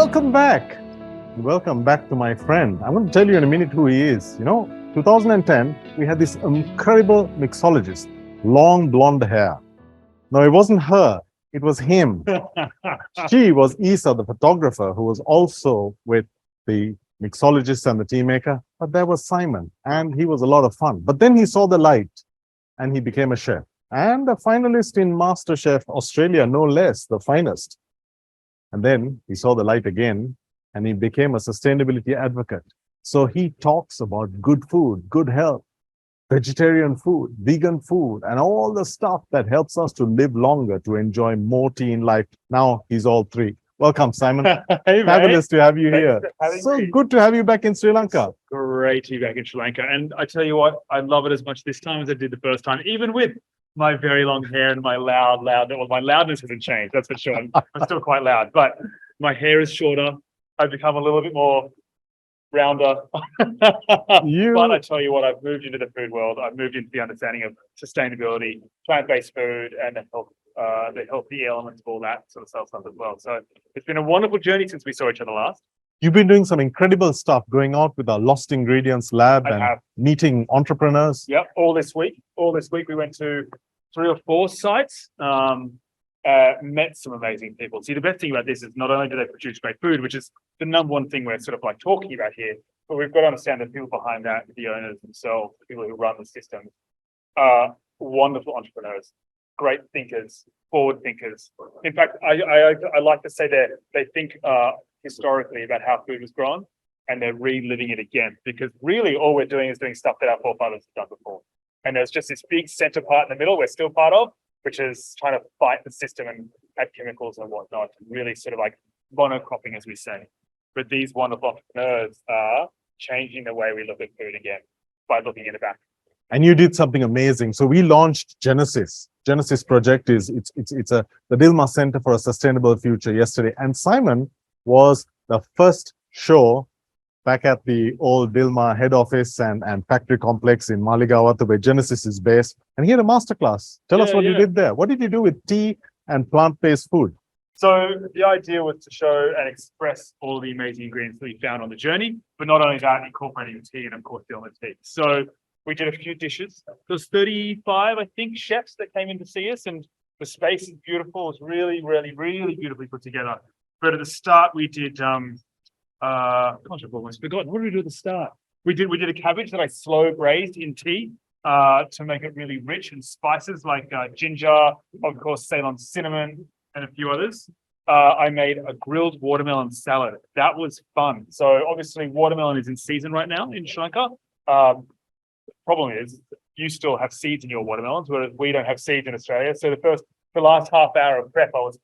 Welcome back. Welcome back to my friend. I'm going to tell you in a minute who he is. 2010, we had this incredible mixologist, long blonde hair. No, it wasn't her, it was him. She was Isa, the photographer, who was also with the mixologist and the tea maker. But there was Simon, and he was a lot of fun. But then he saw the light, and he became a chef. And a finalist in Masterchef Australia, no less, the finest. And then he saw the light again, and he became a sustainability advocate. So he talks about good food, good health, vegetarian food, vegan food, and all the stuff that helps us to live longer, to enjoy more tea in life. Now he's all three. Welcome, Simon. Hey, Fabulous to have you Thanks here. for having So me. good to have you back in Sri Lanka. Great to be back in Sri Lanka. And I tell you what, I love it as much this time as I did the first time, even with my very long hair and my well, my loudness hasn't changed, that's for sure. I'm still quite loud, but my hair is shorter. I've become a little bit more rounder. But I tell you what, I've moved into the food world. I've moved into the understanding of sustainability, plant-based food, and the healthy elements of all that sort of stuff as well. So it's been a wonderful journey since we saw each other last. You've been doing some incredible stuff, going out with our Lost Ingredients lab I and have. meeting entrepreneurs. Yep, all this week we went to 3 or 4 sites, met some amazing people. See, the best thing about this is not only do they produce great food, which is the number one thing we're sort of like talking about here, but we've got to understand the people behind that, the owners themselves, the people who run the system, wonderful entrepreneurs, great thinkers, forward thinkers. In fact, I like to say that they think historically about how food was grown, and they're reliving it again, because really all we're doing is doing stuff that our forefathers have done before. And there's just this big center part in the middle we're still part of, which is trying to fight the system and add chemicals and whatnot, really sort of like monocropping, as we say. But these wonderful entrepreneurs are changing the way we look at food again by looking in the back. And you did something amazing. So we launched Genesis. Genesis project is the Dilmah Center for a Sustainable Future yesterday. And Simon was the first show back at the old Dilmah head office and factory complex in Maligawatha, where Genesis is based. And he had a masterclass. Tell us what you did there. What did you do with tea and plant-based food? So the idea was to show and express all the amazing ingredients that we found on the journey, but not only that, incorporating tea and of course Dilmah tea. So we did a few dishes. There was 35, I think, chefs that came in to see us, and the space is beautiful. It's really, really, really beautifully put together. But at the start, we did gosh, I've almost forgotten. What did we do at the start? We did a cabbage that I slow braised in tea to make it really rich, and spices like ginger, of course, Ceylon cinnamon, and a few others. I made a grilled watermelon salad. That was fun. So obviously watermelon is in season right now in Sri Lanka. Problem is you still have seeds in your watermelons, whereas we don't have seeds in Australia. So the last half hour of prep, I was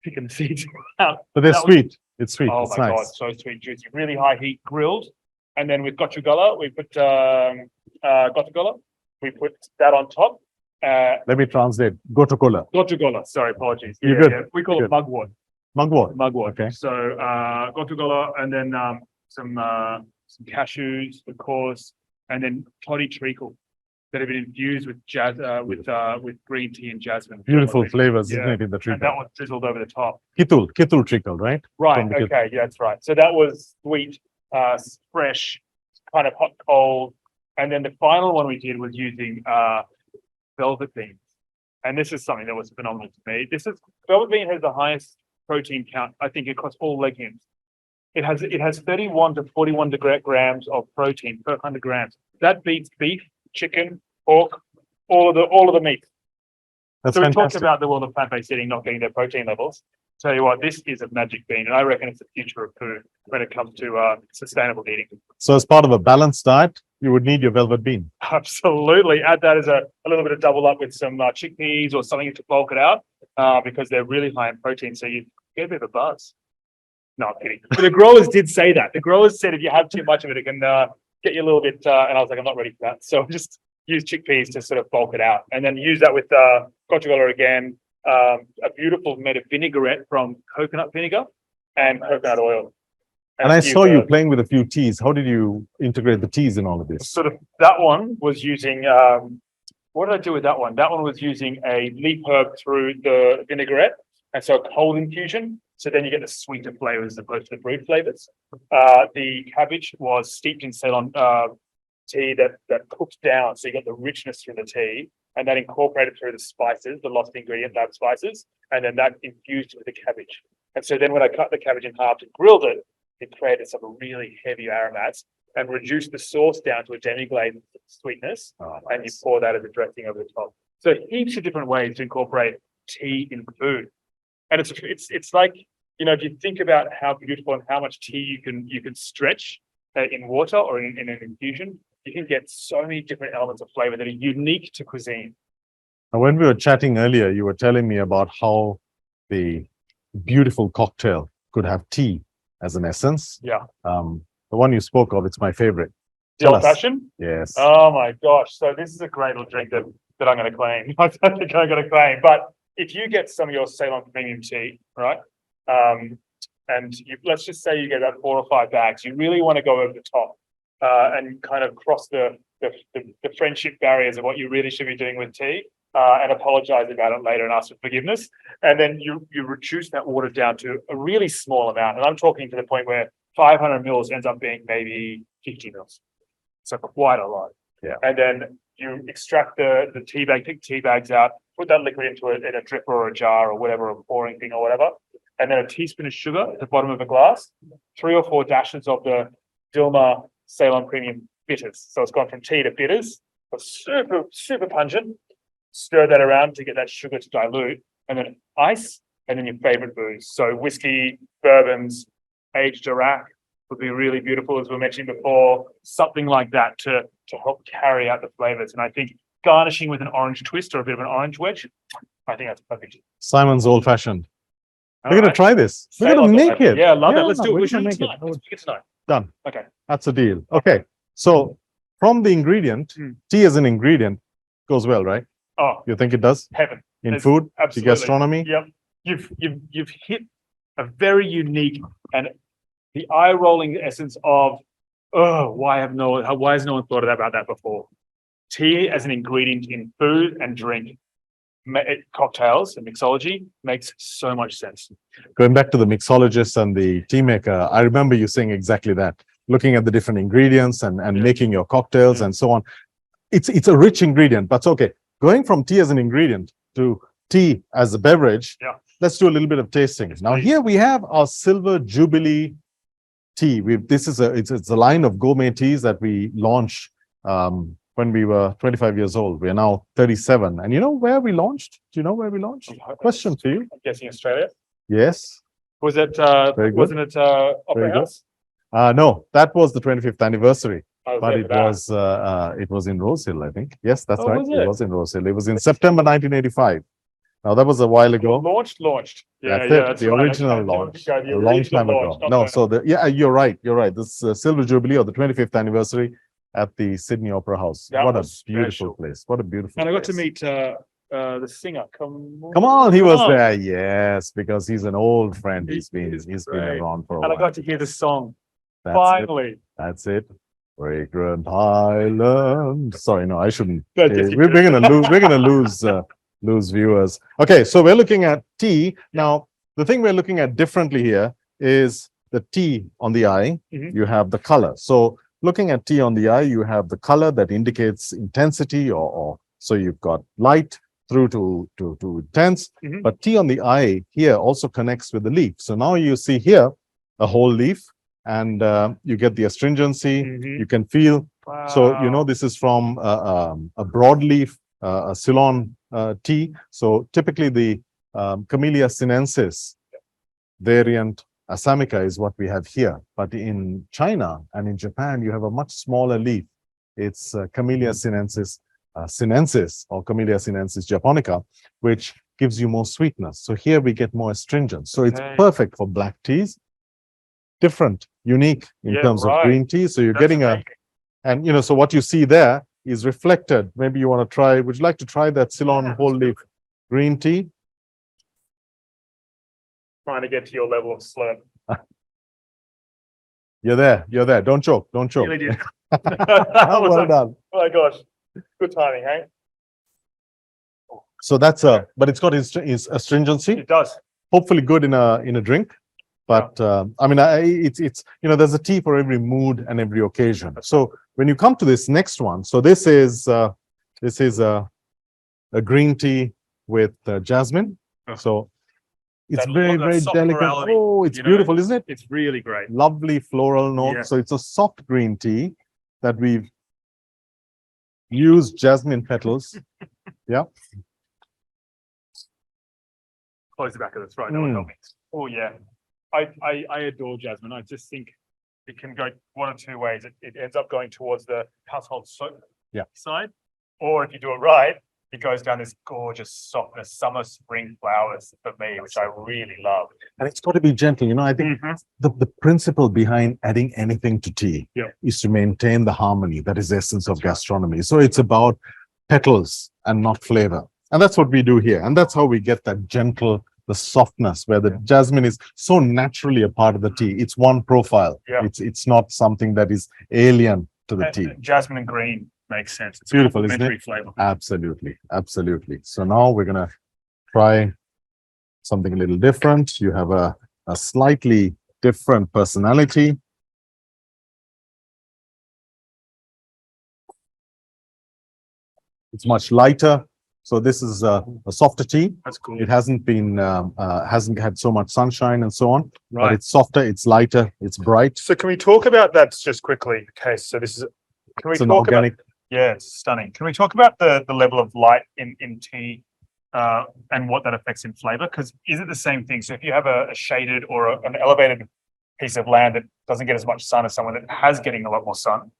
picking the seeds out. But they're sweet. It's sweet. Oh it's my nice. God, so sweet, juicy, really high heat grilled. And then with gochugola, we put gochugola. We put that on top. Let me translate. Gochugola, sorry, apologies. You're good. We call it mugwort. Mugwort. Okay. So gochugola, and then some cashews, of course, and then toddy treacle that have been infused with with green tea and jasmine. Beautiful flavors, isn't it, in the treacle? And that was drizzled over the top. Kitul treacle, right? Right. Okay. Yeah, that's right. So that was sweet, fresh, kind of hot cold. And then the final one we did was using velvet beans. And this is something that was phenomenal to me. Velvet bean has the highest protein count, I think, across all legumes. It has 31 to 41 grams of protein per 100 grams. That beats beef, chicken, pork, all of the meat. That's so we fantastic. talked about the world of plant-based eating not getting their protein levels. Tell you what, this is a magic bean, and I reckon it's the future of food when it comes to sustainable eating. So as part of a balanced diet, you would need your velvet bean. Absolutely. Add that as a little bit of double up with some chickpeas or something to bulk it out because they're really high in protein. So you get a bit of a buzz. No, I'm kidding. But the growers did say that. The growers said if you have too much of it, it can get you a little bit. And I was like, I'm not ready for that. So just use chickpeas to sort of bulk it out. And then use that with gochugola again. A beautiful made of vinaigrette from coconut vinegar and coconut oil. And I saw you playing with a few teas. How did you integrate the teas in all of this? Sort of that one was using, what did I do with that one? That one was using a leaf herb through the vinaigrette. And so a cold infusion. So then you get the sweeter flavors as opposed to the brewed flavors. The cabbage was steeped in Ceylon tea that cooked down. So you get the richness through the tea and that incorporated through the spices, the lost ingredient, lab spices, and then that infused with the cabbage. And so then when I cut the cabbage in half and grilled it, it created some really heavy aromats and reduced the sauce down to a demi-glaze sweetness. And you pour that as a dressing over the top. So heaps of different ways to incorporate tea in food. And it's like, you know, if you think about how beautiful and how much tea you can stretch in water or in an infusion, you can get so many different elements of flavor that are unique to cuisine. Now, when we were chatting earlier, you were telling me about how the beautiful cocktail could have tea as an essence. Yeah. The one you spoke of, it's my favorite. The old fashioned? Yes. Oh my gosh. So this is a great little drink that I'm going to claim. I don't think I'm going to claim, but if you get some of your Ceylon premium tea, right? And let's just say you get about 4 or 5 bags, you really want to go over the top and kind of cross the friendship barriers of what you really should be doing with tea and apologize about it later and ask for forgiveness. And then you reduce that water down to a really small amount. And I'm talking to the point where 500 mils ends up being maybe 50 mils. So quite a lot. Yeah. And then you extract the tea bag, take tea bags out, put that liquid into it in a dripper or a jar or whatever, a pouring thing or whatever. And then a teaspoon of sugar at the bottom of a glass, 3 or 4 dashes of the Dilmah Ceylon Premium bitters. So it's gone from tea to bitters. It's super, super pungent. Stir that around to get that sugar to dilute. And then ice, and then your favorite booze. So whiskey, bourbons, aged Iraq would be really beautiful, as we mentioned before. Something like that to help carry out the flavors. And I think garnishing with an orange twist or a bit of an orange wedge, I think that's perfect. Simon's old fashioned. All We're going right. to try this. We're Ceylon's going to old make fashioned. it. Yeah, I love it. Let's do it. we're We should gonna make make it it. tonight. Let's make it tonight. Done. Okay. That's a deal. Okay. So from the ingredient, tea as an ingredient goes well, right? Oh, You think it does? heaven. In It's food, the absolutely. gastronomy? Yep. You've hit a very unique and the eye-rolling essence of, why has no one thought about that before? Tea as an ingredient in food and drink, cocktails and mixology makes so much sense. Going back to the mixologist and the tea maker, I remember you saying exactly that, looking at the different ingredients and making your cocktails and so on. It's a rich ingredient, but it's okay. Going from tea as an ingredient to tea as a beverage, let's do a little bit of tasting. Now here we have our Silver Jubilee tea. It's a line of gourmet teas that we launched when we were 25 years old. We are now 37. And you know where we launched? Do you know where we launched? Question to you. I'm guessing Australia. Yes. Was it? Very good. Wasn't it Opera Very good. House? No, that was the 25th anniversary. I was But there it for that. was in Rosehill, I think. Yes, that's Oh, right. was It it? was in Rosehill. It was in September 1985. Now that was a while ago. Launched. Yeah, That's yeah, it. that's The right. original Okay. launch, The a long original time launch, ago. not No, the- so you're right. You're right. This Silver Jubilee or the 25th anniversary at the Sydney Opera House. That What a was beautiful special. place. What a beautiful And I got to place. meet the singer. Come Come on, he was on. there. Yes, because he's an old friend. He's been great. around for a And I while. got to hear the song. That's Finally. That's it. Fragrant Highland. Sorry, no, I shouldn't. That gets you We're good. gonna lose. We're gonna lose viewers. Okay, so we're looking at tea now. The thing we're looking at differently here is the tea on the eye. Mhm. You have the color. So looking at tea on the eye, you have the color that indicates intensity, or so you've got light through to intense. Mhm. But tea on the eye here also connects with the leaf. So now you see here a whole leaf, and you get the astringency. Mhm. You can feel. So you know Wow. this is from a broadleaf a Ceylon tea. So typically the Camellia sinensis variant Assamica is what we have here. But in China and in Japan, you have a much smaller leaf. It's Camellia sinensis or Camellia sinensis japonica, which gives you more sweetness. So here we get more astringent. So it's Okay. perfect for black teas. Different, unique in Yeah, terms of right. green tea. So you're That's getting amazing. and you know, so what you see there is reflected. Maybe you want to try, would you like to try that Ceylon Yeah, whole leaf green tea? Trying to get to your level of slurp. You're there. Don't choke. Really did. That was Well done. Oh my gosh. Good timing, hey? So that's but it's got its astringency. It does. Hopefully good in a drink. But I mean, it's there's a tea for every mood and every occasion. So when you come to this next one, so this is a green tea with jasmine. So it's very, very delicate. florality, Oh, it's beautiful, isn't it? It's really great. Lovely floral note. Yeah. So it's a soft green tea that we've used jasmine petals. Yeah. Close the back of the throat. That would help me. Oh yeah. I adore jasmine. I just think it can go one of two ways. It ends up going towards the household soap side, or if you do it right, it goes down this gorgeous softness, summer, spring flowers for me, which I really love. And it's got to be gentle. I think the principle behind adding anything to tea is to maintain the harmony. That is the essence of gastronomy. So it's about petals and not flavor. And that's what we do here. And that's how we get that gentle, the softness, where the jasmine is so naturally a part of the tea. It's one profile. It's not something that is alien to the tea. Jasmine and green makes sense. It's beautiful, isn't it? Flavor. Absolutely. Absolutely. So now we're going to try something a little different. You have a slightly different personality. It's much lighter. So this is a softer tea. That's cool. It hasn't been hasn't had so much sunshine and so on. Right. But it's softer, it's lighter, it's bright. So can we talk about that just quickly? Okay, so this is organic. Yeah, it's stunning. Can we talk about the level of light in tea and what that affects in flavor? Because is it the same thing? So if you have a shaded or an elevated piece of land that doesn't get as much sun as someone that has getting a lot more sun,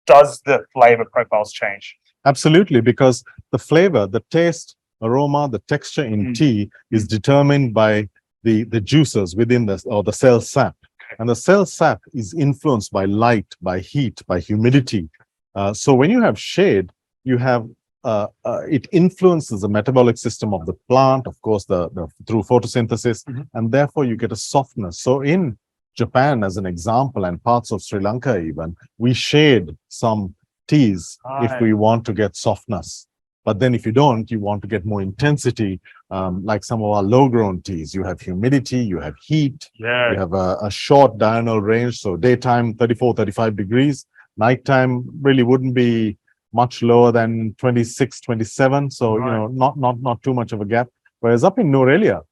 does the flavor profiles change? Absolutely, because the flavor, the taste, aroma, the texture in tea is determined by the juices within the cell sap. And the cell sap is influenced by light, by heat, by humidity. So when you have shade, you have it influences the metabolic system of the plant, of course, through photosynthesis, and therefore you get a softness. So in Japan, as an example, and parts of Sri Lanka even, we shade some teas if we want to get softness. But then if you don't, you want to get more intensity, like some of our low-grown teas. You have humidity, you have heat, you have a short diurnal range. So daytime, 34, 35 degrees. Nighttime really wouldn't be much lower than 26, 27. So, not too much of a gap. Whereas up in Norelia,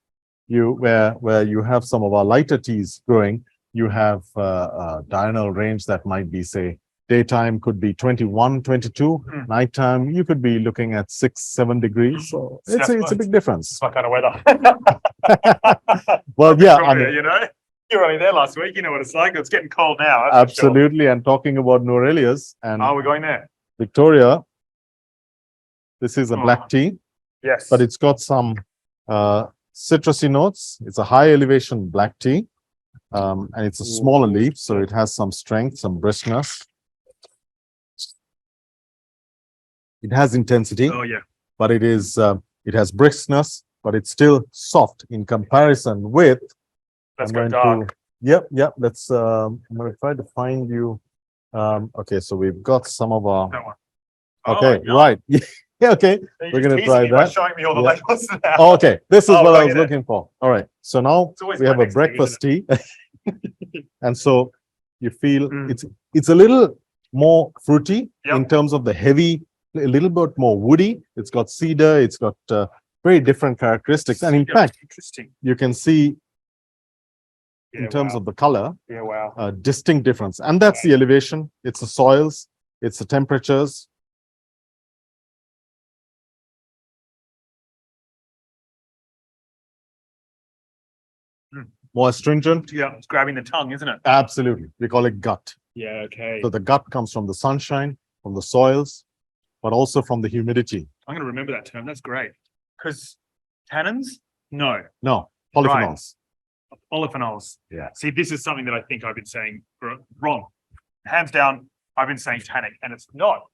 where you have some of our lighter teas growing, you have a diurnal range that might be, say, daytime could be 21, 22. Nighttime, you could be looking at 6, 7 degrees. So it's a big difference. It's my kind of weather. Well, yeah, I mean, you were only there last week. You know what it's like. It's getting cold now. Absolutely. And talking about Norelias and we're going there. Victoria, this is a black tea. Yes. But it's got some citrusy notes. It's a high elevation black tea. And it's a smaller leaf, so it has some strength, some briskness. It has intensity, but it has briskness, but it's still soft in comparison with. Let's go dark. Yep. Let's. I'm going to try to find you. Okay, so we've got some of our. That one. Okay, right. Yeah, okay. We're going to try that. Showing me all the labels now. Oh, okay, this is what I was looking for. All right, so now we have a breakfast tea, and so you feel it's a little more fruity in terms of the heavy. A little bit more woody. It's got cedar. It's got very different characteristics. And in fact, you can see in terms of the color, a distinct difference. And that's the elevation. It's the soils. It's the temperatures. More astringent. Yeah, it's grabbing the tongue, isn't it? Absolutely. We call it gut. Yeah, okay. So the gut comes from the sunshine, from the soils, but also from the humidity. I'm going to remember that term. That's great. Because tannins? No, polyphenols. Right. Polyphenols. Yeah. See, this is something that I think I've been saying wrong. Hands down, I've been saying tannic, and it's not.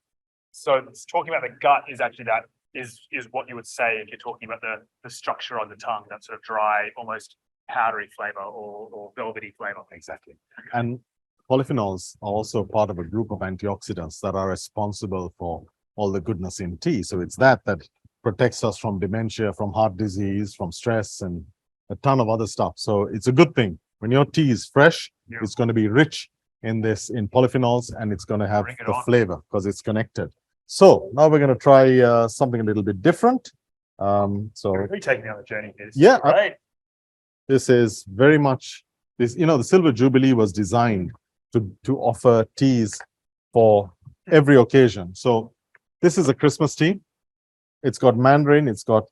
So it's talking about the gut is actually that is what you would say if you're talking about the structure on the tongue, that sort of dry, almost powdery flavor or velvety flavor. Exactly. And polyphenols are also part of a group of antioxidants that are responsible for all the goodness in tea. So it's that protects us from dementia, from heart disease, from stress, and a ton of other stuff. So it's a good thing When your tea is fresh, Yeah. it's going to be rich in polyphenols, and it's going to have Bring it the on. flavor because it's connected. So now we're going to try something a little bit different. So Really taking me on the journey here. This is Yeah, great. this is very much this. The Silver Jubilee was designed to offer teas for every occasion. So this is a Christmas tea. It's got mandarin, it's got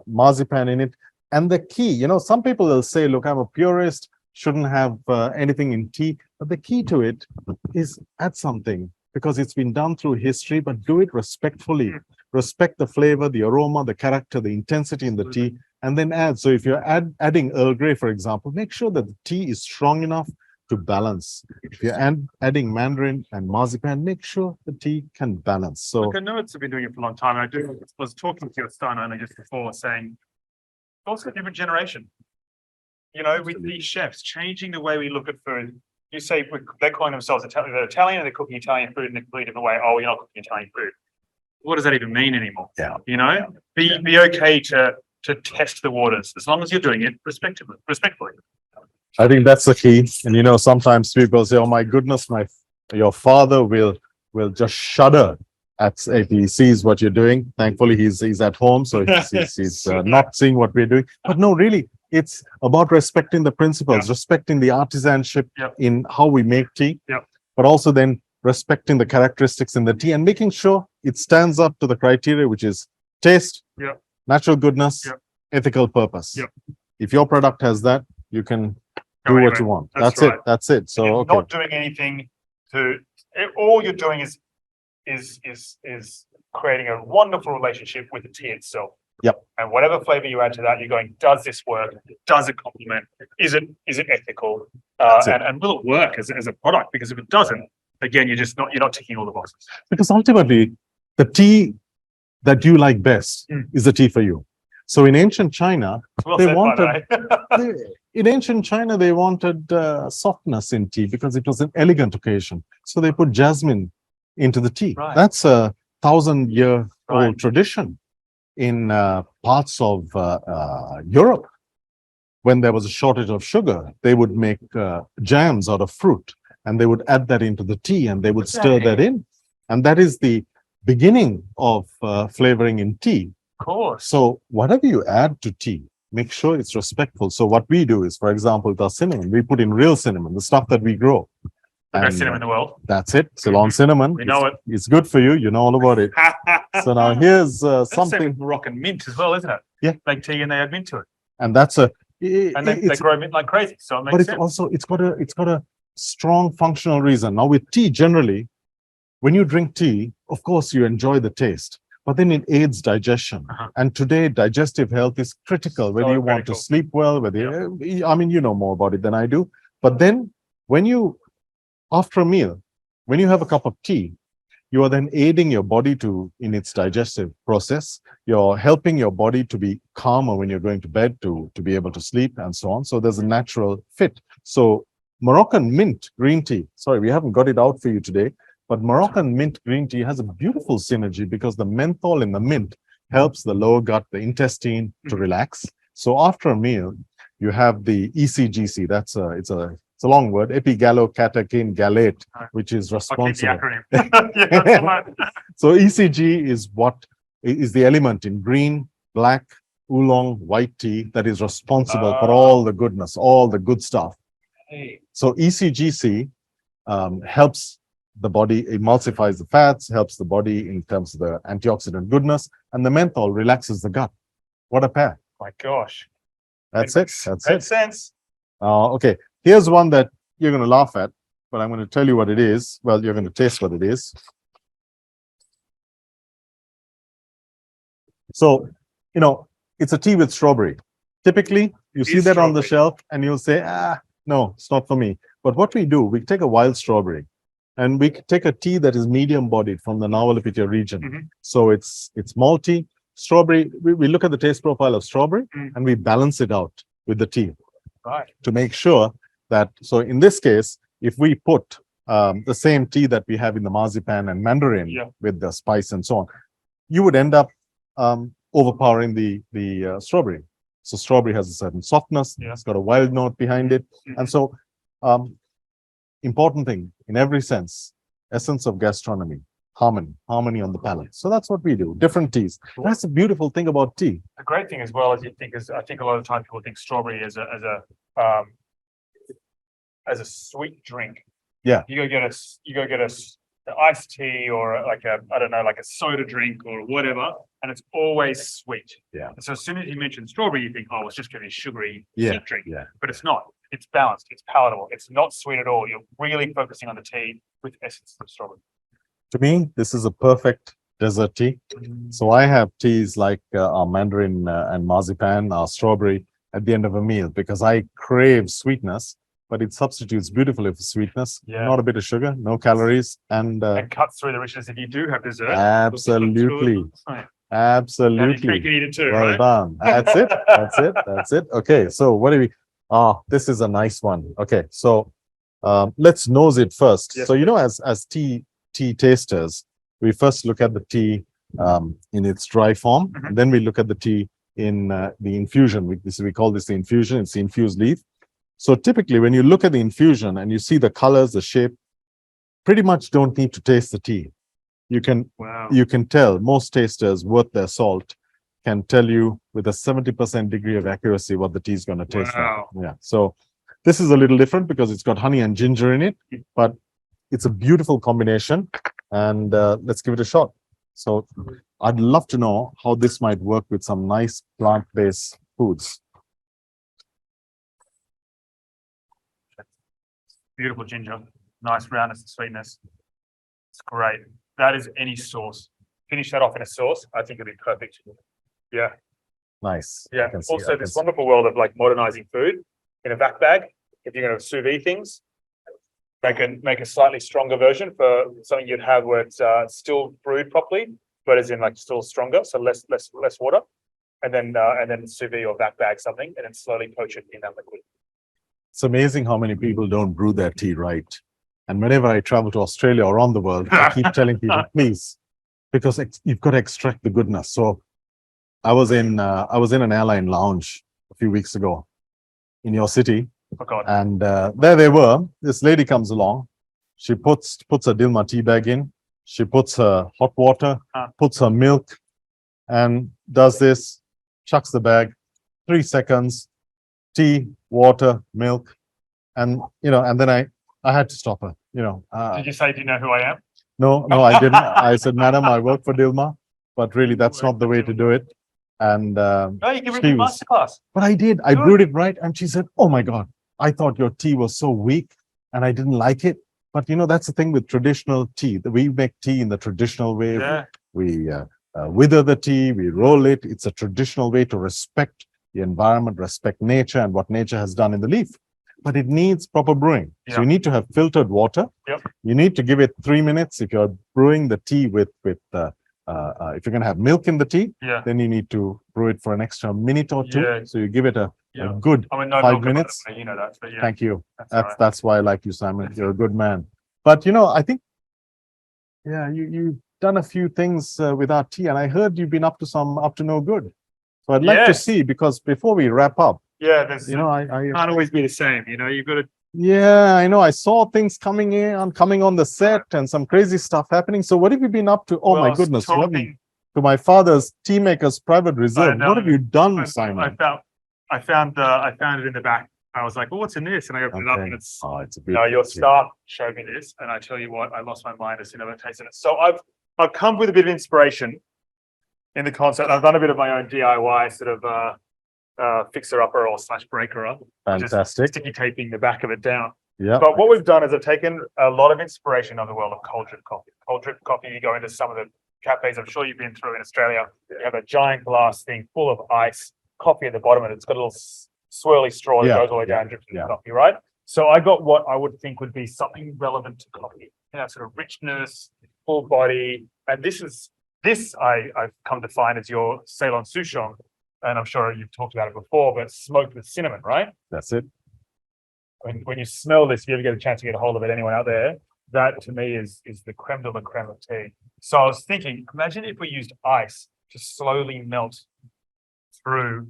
marzipan in it. And the key, some people will say, look, I'm a purist, shouldn't have anything in tea. But the key to it is add something, because it's been done through history, but do it respectfully. Respect the flavor, the aroma, the character, the intensity in the tea, and then add. So if you're adding Earl Grey, for example, make sure that the tea is strong enough to balance. If you're adding mandarin and marzipan, make sure the tea can balance. So Look, I know it's been doing it for a long time. I was talking to your son only just before, saying it's also a different generation. With these chefs changing the way we look at food. You say they're calling themselves Italian, they're Italian, and they're cooking Italian food in a completely different way. Oh, you're not cooking Italian food. What does that even mean anymore? Yeah. Be okay to test the waters as long as you're doing it respectfully. I think that's the key. And sometimes people say, "Oh my goodness, your father will just shudder if he sees what you're doing." Thankfully, he's at home, so he's not seeing what we're doing. But no, really, it's about respecting the principles, respecting the artisanship in how we make tea, but also then respecting the characteristics in the tea and making sure it stands up to the criteria, which is taste, natural goodness, ethical purpose. If your product has that, you can do what you want. That's right. it. That's it. So You're okay. not doing anything all you're doing is creating a wonderful relationship with the tea itself. Yep. And whatever flavor you add to that, you're going, does this work? Does it complement? Is it ethical? And will it work as a product? Because if it doesn't, again, you're not ticking all the boxes. Because ultimately, the tea that you like best is the tea for you. So in ancient China, they wanted softness in tea because it was an elegant occasion. So they put jasmine into the tea. Right. That's a 1,000-year-old tradition in parts of Europe. When there was a shortage of sugar, they would make jams out of fruit, and they would add that into the tea, and they would stir that in. And that is the beginning of flavoring in tea. Of course. So whatever you add to tea, make sure it's respectful. So what we do is, for example, with our cinnamon, we put in real cinnamon, the stuff that we grow. The best cinnamon in the world. That's it. Ceylon cinnamon. We know it. It's good for you. You know all about it. So now here's something. Moroccan mint as well, isn't it? Yeah. Make tea and they add mint to it. And that's And they grow mint like crazy. So it makes but sense. also it's got a strong functional reason. Now with tea, generally, when you drink tea, of course you enjoy the taste, but then it aids digestion. And today, digestive health is critical, whether you want to sleep well, you know more about it than I do. But then after a meal, when you have a cup of tea, you are then aiding your body in its digestive process. You're helping your body to be calmer when you're going to bed, to be able to sleep and so on. So there's a natural fit. So Moroccan mint green tea, sorry, we haven't got it out for you today, but Moroccan mint green tea has a beautiful synergy because the menthol in the mint helps the lower gut, the intestine to relax. So after a meal, you have the ECGC. It's a long word, epigallocatechin gallate, which is responsible. So ECG is the element in green, black, oolong, white tea that is responsible for all the goodness, all the good stuff. So ECGC helps the body, emulsifies the fats, helps the body in terms of the antioxidant goodness, and the menthol relaxes the gut. What a pair. My gosh. That's it. Makes sense. Okay. Here's one that you're going to laugh at, but I'm going to tell you what it is. Well, you're going to taste what it is. So, it's a tea with strawberry. Typically, you see that on the shelf and you'll say, no, it's not for me. But what we do, we take a wild strawberry and we take a tea that is medium bodied from the Nawalpitiya region. So it's malty. Strawberry, we look at the taste profile of strawberry and we balance it out with the tea. Right. To make sure that, so in this case, if we put the same tea that we have in the marzipan and mandarin with the spice and so on, you would end up overpowering the strawberry. So strawberry has a certain softness. Yeah. It's got a wild note behind it. Mhm. And so, important thing in every sense, essence of gastronomy, harmony on the palate. So that's what we do. Different teas. That's the beautiful thing about tea. The great thing as well as I think a lot of the time people think strawberry um, as a sweet drink. Yeah. You go get a iced tea or like I don't know, like a soda drink or whatever, and it's always sweet. Yeah. So as soon as you mention strawberry, you think, oh, it's just going to be a sugary Yeah. sweet drink. Yeah. But it's not. It's balanced. It's palatable. It's not sweet at all. You're really focusing on the tea with essence of strawberry. To me, this is a perfect dessert tea. So I have teas like our mandarin and marzipan, our strawberry at the end of a meal because I crave sweetness, but it substitutes beautifully for sweetness. Yeah. Not a bit of sugar, no calories, and And cuts through the richness if you do have dessert. absolutely, And you absolutely. can eat it too, Well right? done. That's it. That's it. That's it. Okay. So what do we? This is a nice one. Okay. So let's nose it first. Yes, So as tea tasters, we first look at the tea in its dry form, Mhm. and then we look at the tea in the infusion. We call this the infusion. It's the infused leaf. So typically, when you look at the infusion and you see the colors, the shape, pretty much don't need to taste the tea. You can tell most tasters worth their salt can tell you with a 70% degree of accuracy what the tea is going to taste like. Wow. Yeah. So this is a little different because it's got honey and ginger in it, but it's a beautiful combination. And let's give it a shot. So I'd love to know how this might work with some nice plant-based foods. Beautiful ginger, nice roundness and sweetness. It's great. That is any sauce. Finish that off in a sauce. I think it'd be perfect. Yeah. Nice. Yeah. I can see- I Also, can this see. wonderful world of like modernizing food in a vac bag. If you're going to sous vide things, make a slightly stronger version for something you'd have where it's still brewed properly, but as in like still stronger, so less water, and then sous vide or vac bag something, and then slowly poach it in that liquid. It's amazing how many people don't brew their tea right. And whenever I travel to Australia or around the world, I keep telling people, please, because you've got to extract the goodness. So I was in an airline lounge a few weeks ago in your city, Oh God. and there they were. This lady comes along. She puts a Dilmah tea bag in. She puts her hot water, puts her milk, and does this, chucks the bag, 3 seconds, tea, water, milk, and and then I had to stop her. Did you say, do you know who I am? No, I didn't. I said, madam, I work for Dilmah, but really that's not the way to do it. And No, you can she read was- masterclass. but I did. I Good. brewed it right, and she said, "Oh my God, I thought your tea was so weak, and I didn't like it." But that's the thing with traditional tea. That we make tea in the traditional way. Yeah. We wither the tea, we roll it. It's a traditional way to respect the environment, respect nature, and what nature has done in the leaf. But it needs proper brewing. So Yeah. you need to have filtered water. Yep. You need to give it 3 minutes. If you're brewing the tea with if you're going to have milk in the tea, Yeah. then you need to brew it for an extra minute or two. Yeah. So you give it a Yeah. good I mean, no 5 milk about it, minutes. but you know that. But yeah, Thank you. that's all right. That's why I like you, Simon. You're a good man. But I think, yeah, you've done a few things with our tea, and I heard you've been up to no good. So I'd like to Yes. see, because before we wrap up, Yeah, there's I can't always be the same. You've got to. yeah, I know. I saw things coming on the set and some crazy stuff happening. So what have you been up to? Oh Well, I my was goodness, you haven't talking- to my father's tea maker's private reserve. know. What have you done, I Simon? found it in the back. I was like, well, what's in this? And I opened it up, Okay. and it's Oh, it's a no, beautiful your tea. staff showed me this, and I tell you what, I lost my mind as soon as I tasted it. So I've come with a bit of inspiration in the concept. I've done a bit of my own DIY sort of fixer upper or slash breaker up, Fantastic. sticky taping the back of it down. Yeah. But what we've done is I've taken a lot of inspiration of the world of cold drip coffee. Cold drip coffee, you go into some of the cafes I'm sure you've been through in Australia. You have a giant glass thing full of ice, coffee at the bottom, and it's got a little swirly straw that Yeah, goes all the way yeah, down, drips into yeah. the coffee, right? So I got what I would think would be something relevant to coffee. Sort of richness, full body. And this I've come to find is your Ceylon Souchong. And I'm sure you've talked about it before, but smoked with cinnamon, right? That's it. When you smell this, if you ever get a chance to get a hold of it, anyone out there, that to me is the creme de la creme of tea. So I was thinking, imagine if we used ice to slowly melt through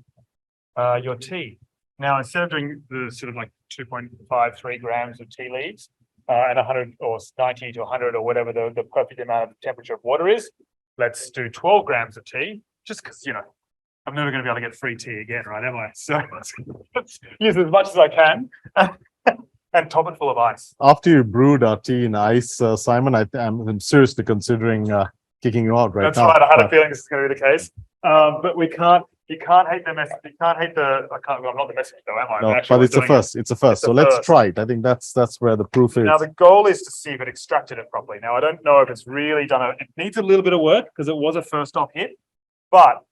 your tea. Now, instead of doing the sort of like 2.53 grams of tea leaves and 100 or 90 to 100 or whatever the perfect amount of temperature of water is, let's do 12 grams of tea, just because, you know, I'm never going to be able to get free tea again, right? Am I? So let's use as much as I can and top it full of ice. After you brewed our tea in ice, Simon, I'm seriously considering kicking you out right That's now. right. I had a feeling this is going to be the case. But we can't. You can't hate the message. You can't hate the. I can't. Well, I'm not the message though, am I? No, Actually, but it's a doing it. first. It's a first. It's So a let's first. try it. I think that's where the proof is. Now the goal is to see if it extracted it properly. Now I don't know if it's really done it. It needs a little bit of work because it was a first off hit, but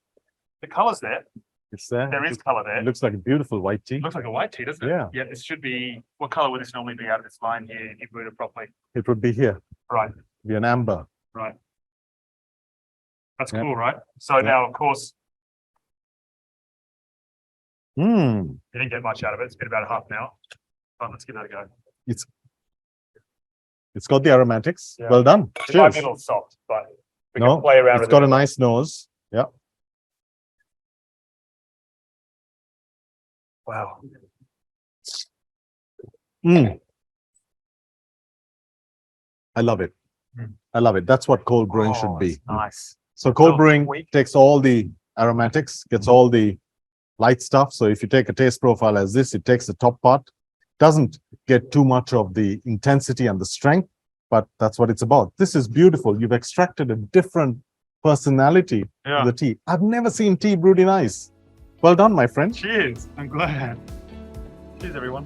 the colour's there. It's there. There is colour there. It looks like a beautiful white tea. It looks like a white tea, doesn't it? Yeah. Yeah. This should be. What colour would this normally be out of this line here if you brewed it properly? It would be here. Right. Be an amber. Right. That's Yeah. cool, right? So now, of course, Hmm. you didn't get much out of it. It's been about a half an hour. But let's give that a go. It's got the aromatics. Yeah. Well done. It might be a Cheers. little soft, but we No, can play around it's with got it. a nice nose. Yeah. Wow. Mm. I love it. Mm. I love it. That's what cold brewing Oh, should be. it's nice. So cold So brewing sweet. takes all the aromatics, gets all the light stuff. So if you take a taste profile as this, it takes the top part, doesn't get too much of the intensity and the strength, but that's what it's about. This is beautiful. You've extracted a different personality Yeah. to the tea. I've never seen tea brewed in ice. Well done, my friend. Cheers. I'm glad. Cheers, everyone.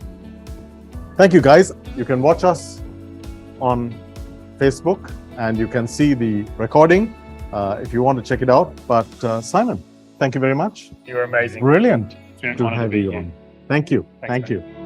Thank you, guys. You can watch us on Facebook and you can see the recording if you want to check it out. But Simon, thank you very much. You're amazing. Brilliant It's been an to honour have be you here. on. Thank you. Thanks, Thank man. you.